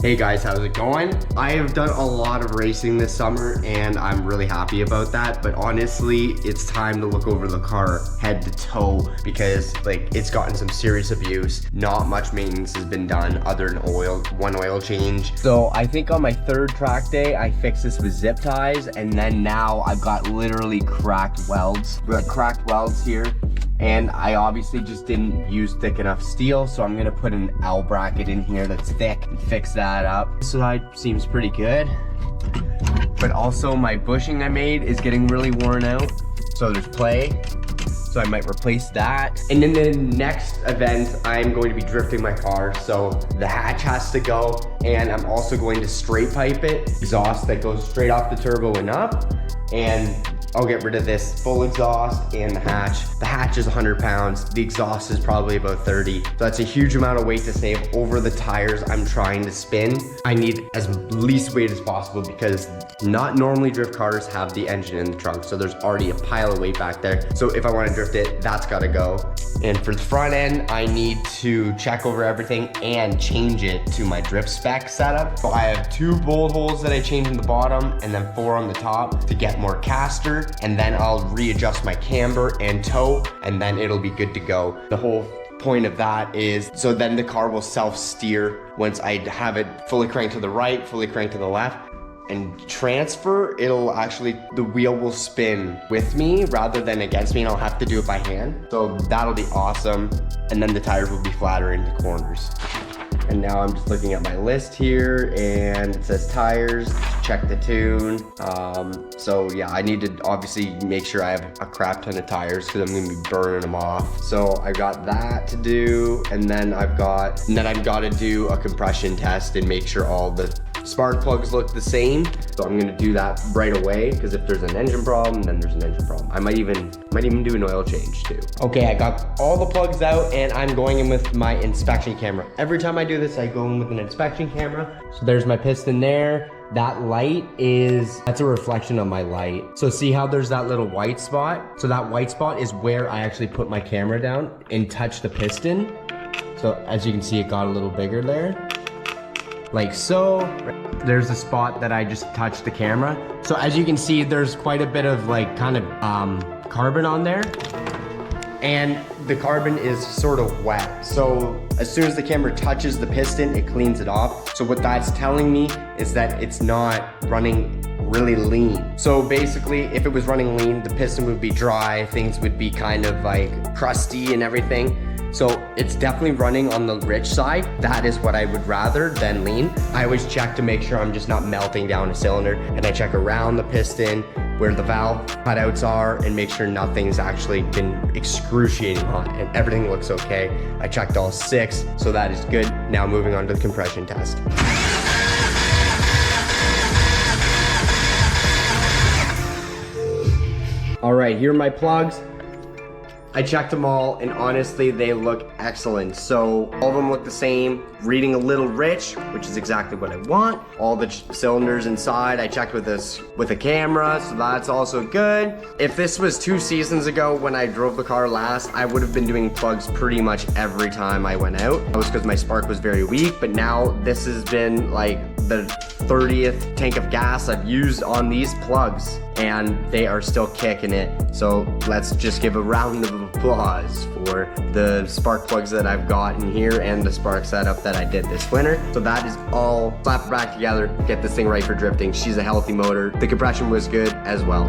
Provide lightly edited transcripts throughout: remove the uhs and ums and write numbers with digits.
Hey guys, how's it going? I have done a lot of racing this summer and I'm really happy about that, but honestly, it's time to look over the car head to toe because like it's gotten some serious abuse. Not much maintenance has been done other than one oil change. So I think on my third track day, I fixed this with zip ties, and then now I've got literally cracked welds. We've got cracked welds here. And I obviously just didn't use thick enough steel, so I'm gonna put an L bracket in here that's thick and fix that up. This side seems pretty good. But also my bushing I made is getting really worn out, so there's play. So I might replace that. And in the next event, I'm going to be drifting my car, so the hatch has to go, and I'm also going to straight pipe it. Exhaust that goes straight off the turbo and up, and I'll get rid of this full exhaust and the hatch. The hatch is 100 pounds. The exhaust is probably about 30. So that's a huge amount of weight to save over the tires I'm trying to spin. I need as least weight as possible because not normally drift cars have the engine in the trunk. So there's already a pile of weight back there. So if I want to drift it, that's gotta go. And for the front end, I need to check over everything and change it to my drift spec setup. So I have 2 bolt holes that I change in the bottom and then 4 on the top to get more caster. And then I'll readjust my camber and toe, and then it'll be good to go. The whole point of that is so then the car will self-steer once I have it fully cranked to the right, fully cranked to the left. And transfer, the wheel will spin with me rather than against me, and I'll have to do it by hand. So that'll be awesome. And then the tires will be flatter in the corners. And now I'm just looking at my list here and it says tires, check the tune. So yeah, I need to obviously make sure I have a crap ton of tires because I'm gonna be burning them off. So I got that to do, and then I've got to do a compression test and make sure all the spark plugs look the same. So I'm gonna do that right away because if there's an engine problem, then there's an engine problem. I might even do an oil change too. Okay, I got all the plugs out and I'm going in with my inspection camera. Every time I do this, I go in with an inspection camera. So there's my piston there. That light that's a reflection of my light. So see how there's that little white spot? So that white spot is where I actually put my camera down and touch the piston. So as you can see, it got a little bigger there. Like so. There's a spot that I just touched the camera. So as you can see, there's quite a bit of like kind of carbon on there. And the carbon is sort of wet. So as soon as the camera touches the piston, it cleans it off. So what that's telling me is that it's not running really lean. So basically, if it was running lean, the piston would be dry, things would be kind of like crusty and everything. So it's definitely running on the rich side. That is what I would rather than lean. I always check to make sure I'm just not melting down a cylinder, and I check around the piston where the valve cutouts are and make sure nothing's actually been excruciating hot and everything looks okay. I checked all 6, so that is good. Now moving on to the compression test. All right, here are my plugs. I checked them all and honestly they look excellent. So all of them look the same, reading a little rich, which is exactly what I want. All the cylinders inside I checked with a camera, so that's also good. If this was 2 seasons ago when I drove the car last, I would have been doing plugs pretty much every time I went out. That was because my spark was very weak, but now this has been like the 30th tank of gas I've used on these plugs and they are still kicking it. So let's just give a round of applause for the spark plugs that I've got in here and the spark setup that I did this winter. So that is all slap it back together, get this thing right for drifting. She's a healthy motor. The compression was good as well.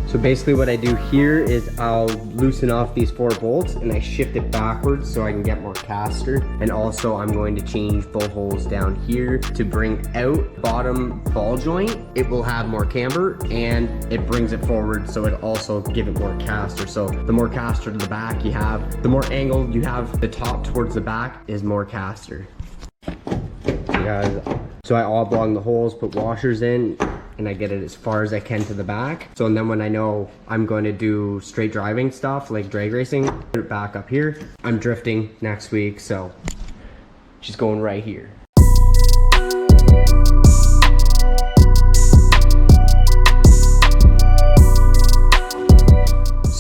So basically what I do here is I'll loosen off these 4 bolts and I shift it backwards so I can get more caster. And also I'm going to change bolt holes down here to bring out bottom ball joint. It will have more camber and it brings it forward, so it also give it more caster. So the more caster to the back you have, the more angle you have the top towards the back is more caster. So I oblong the holes, put washers in, and I get it as far as I can to the back. So and then when I know I'm going to do straight driving stuff like drag racing, put it back up here. I'm drifting next week, so she's going right here.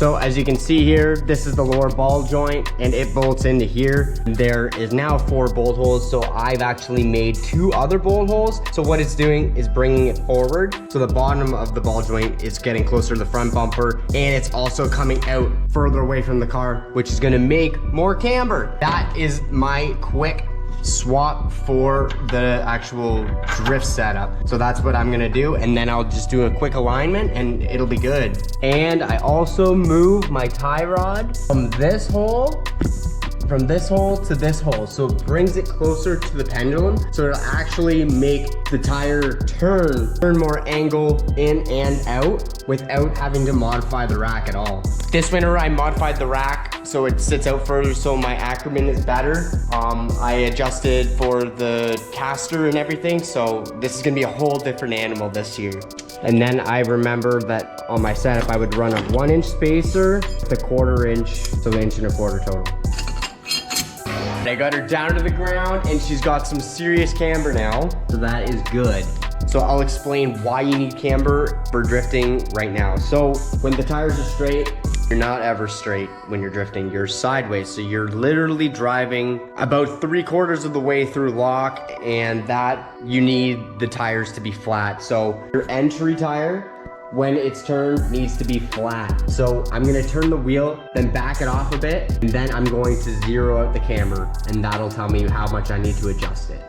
So as you can see here, this is the lower ball joint and it bolts into here. There is now 4 bolt holes. So I've actually made 2 other bolt holes. So what it's doing is bringing it forward. So the bottom of the ball joint is getting closer to the front bumper, and it's also coming out further away from the car, which is gonna make more camber. That is my quick swap for the actual drift setup. So that's what I'm gonna do, and then I'll just do a quick alignment and it'll be good. And I also move my tie rod from this hole to this hole, so it brings it closer to the pendulum, so it'll actually make the tire turn more angle in and out without having to modify the rack at all. This winter I modified the rack so it sits out further, so my Ackerman is better. I adjusted for the caster and everything, so this is gonna be a whole different animal this year. And then I remember that on my setup I would run a 1-inch spacer with a 1/4 inch, so 1 1/4 inch total. I got her down to the ground and she's got some serious camber now, so that is good. So I'll explain why you need camber for drifting right now. So when the tires are straight, you're not ever straight when you're drifting, you're sideways. So you're literally driving about 3/4 of the way through lock, and that you need the tires to be flat. So your entry tire, when it's turned, needs to be flat. So I'm gonna turn the wheel, then back it off a bit, and then I'm going to zero out the camber, and that'll tell me how much I need to adjust it.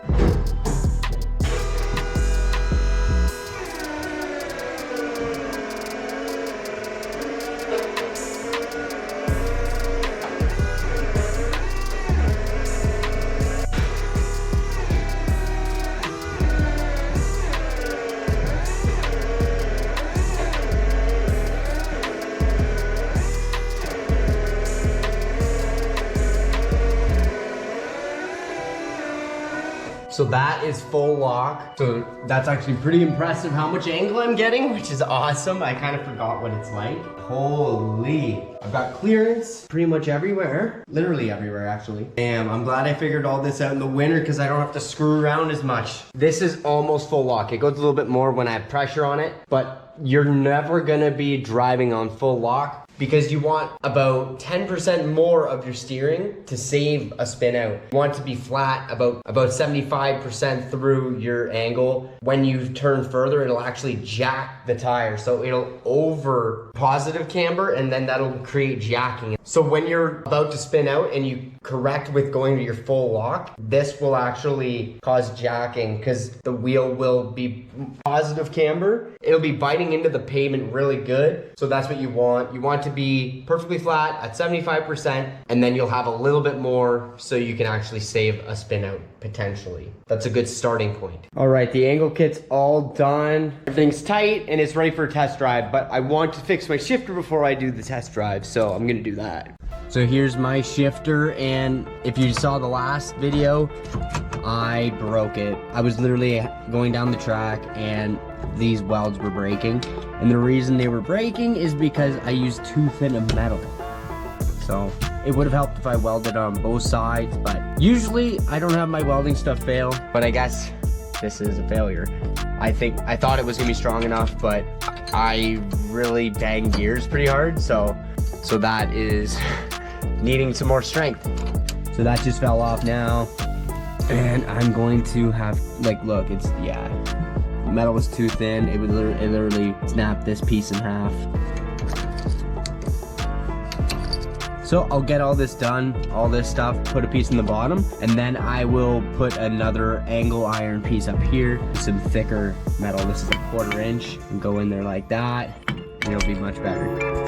So that is full lock. So that's actually pretty impressive how much angle I'm getting, which is awesome. I kind of forgot what it's like. Holy, I've got clearance pretty much everywhere. Literally everywhere, actually. Damn, I'm glad I figured all this out in the winter because I don't have to screw around as much. This is almost full lock. It goes a little bit more when I have pressure on it, but you're never gonna be driving on full lock because you want about 10% more of your steering to save a spin out. You want it to be flat about 75% through your angle. When you turn further, it'll actually jack the tire. So it'll over positive camber, and then that'll create jacking. So when you're about to spin out and you correct with going to your full lock, this will actually cause jacking because the wheel will be positive camber. It'll be biting into the pavement really good. So that's what you want. You want to be perfectly flat at 75%, and then you'll have a little bit more so you can actually save a spin out potentially. That's a good starting point. All right, the angle kit's all done. Everything's tight and it's ready for a test drive, but I want to fix my shifter before I do the test drive, so I'm gonna do that. So here's my shifter, and if you saw the last video, I broke it. I was literally going down the track and these welds were breaking. And the reason they were breaking is because I used too thin of metal. So it would have helped if I welded on both sides, but usually I don't have my welding stuff fail, but I guess this is a failure. I thought it was gonna be strong enough, but I really banged gears pretty hard. So that is needing some more strength. So that just fell off now. And I'm going to have, like, look, it's, yeah. Metal was too thin. It literally snapped this piece in half. So I'll get all this done, all this stuff, put a piece in the bottom, and then I will put another angle iron piece up here, some thicker metal. This is a 1/4 inch, and go in there like that, and it'll be much better.